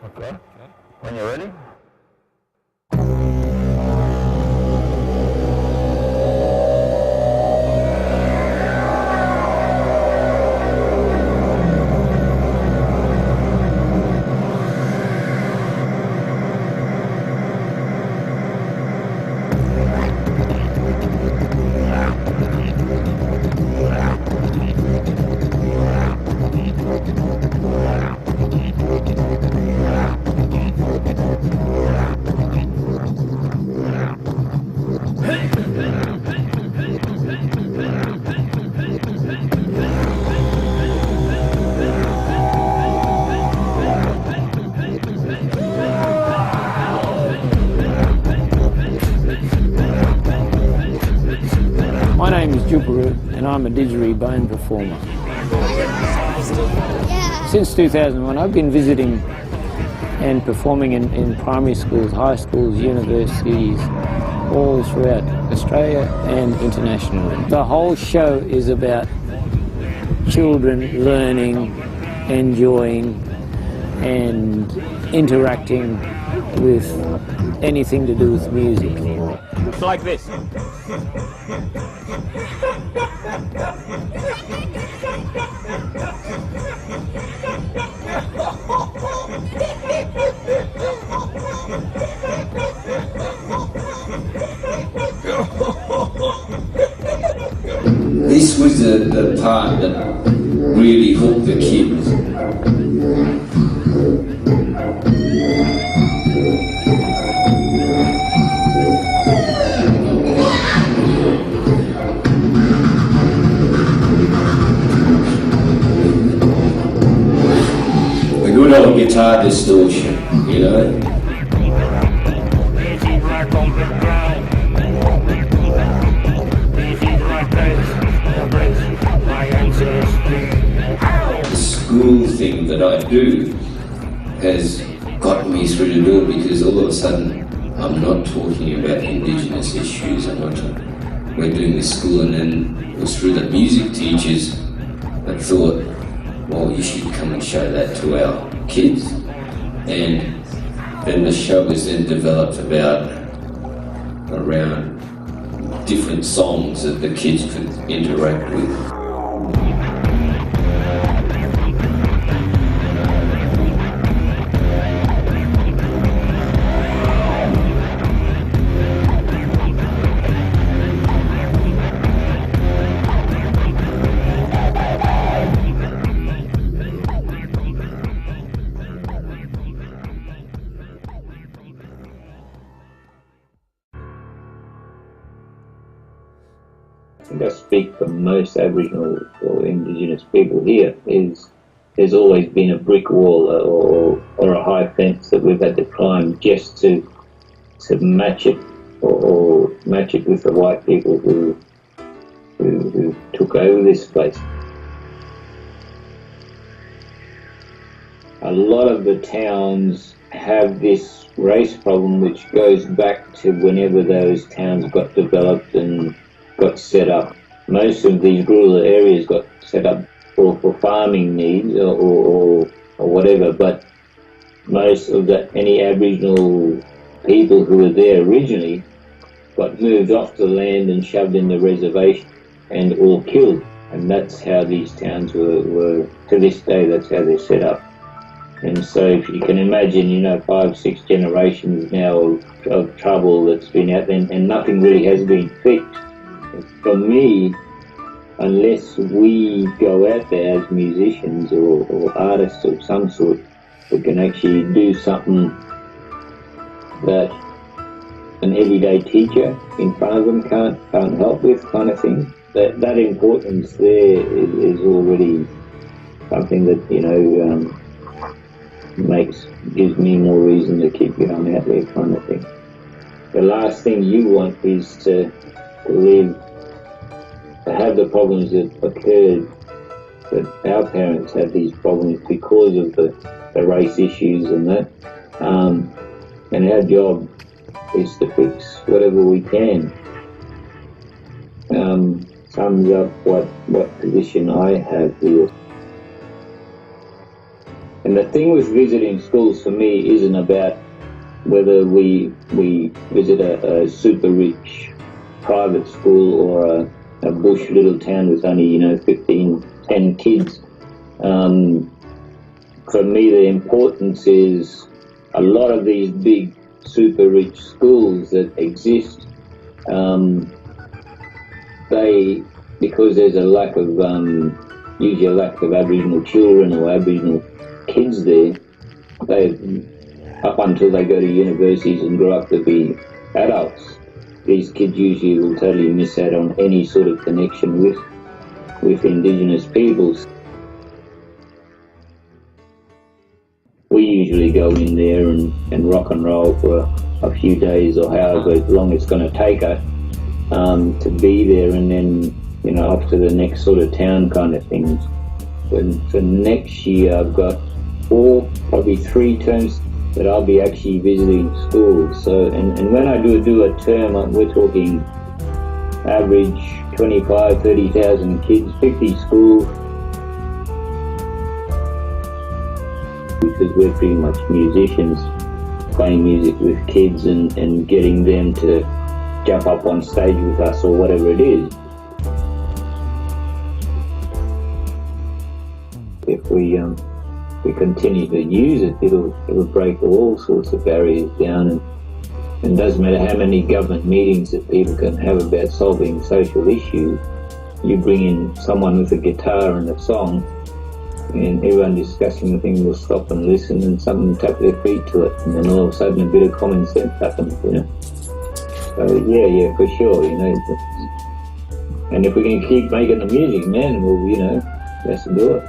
Okay. When you're ready. My name is Tjuppuru and I'm a didgeridoo performer. Since 2001 I've been visiting and performing in primary schools, high schools, universities, all throughout Australia and internationally. The whole show is about children learning, enjoying and interacting with anything to do with music. It's like this. This was the part that really hooked the kids. A good old guitar distortion, you know? The school thing that I do has gotten me through the door, because all of a sudden I'm not talking about Indigenous issues. We're doing this school, and then it was through the music teachers that thought, well, you should come and show that to our kids. And then the show was then developed around different songs that the kids could interact with. I think I speak for most Aboriginal or Indigenous people here, is there's always been a brick wall or a high fence that we've had to climb just to match it or match it with the white people who took over this place. A lot of the towns have this race problem which goes back to whenever those towns got developed and got set up. Most of these rural areas got set up for farming needs or whatever, but most of any Aboriginal people who were there originally got moved off the land and shoved in the reservation and all killed. And that's how these towns were to this day, that's how they're set up. And so if you can imagine, 5, 6 generations now of trouble that's been out there, and nothing really has been fixed. For me, unless we go out there as musicians or artists of some sort, we can actually do something that an everyday teacher in front of them can't help with, kind of thing. That importance there is already something that, gives me more reason to keep going out there, kind of thing. The last thing you want is to have the problems that occurred, that our parents had these problems because of the race issues and that. And our job is to fix whatever we can. Sums up what position I have here. And the thing with visiting schools for me isn't about whether we visit a super rich private school or a bush little town with only 10 kids. For me, the importance is a lot of these big super rich schools that exist. Because there's a lack of usually a lack of Aboriginal children or Aboriginal kids there, up until they go to universities and grow up to be adults, these kids usually will totally miss out on any sort of connection with Indigenous peoples. We usually go in there and rock and roll for a few days or however long it's going to take us to be there, and then off to the next sort of town kind of things. For next year, I've got probably 3 terms that I'll be actually visiting schools. So, and when I do a term, we're talking average 25, 30,000 kids, 50 schools, because we're pretty much musicians, playing music with kids and getting them to jump up on stage with us or whatever it is. If we continue to use it, it'll break all sorts of barriers down, and it doesn't matter how many government meetings that people can have about solving social issues. You bring in someone with a guitar and a song, and everyone discussing the thing will stop and listen, and something tap their feet to it, and then all of a sudden a bit of common sense happens, So yeah, for sure, And if we can keep making the music, man, well, let's do it.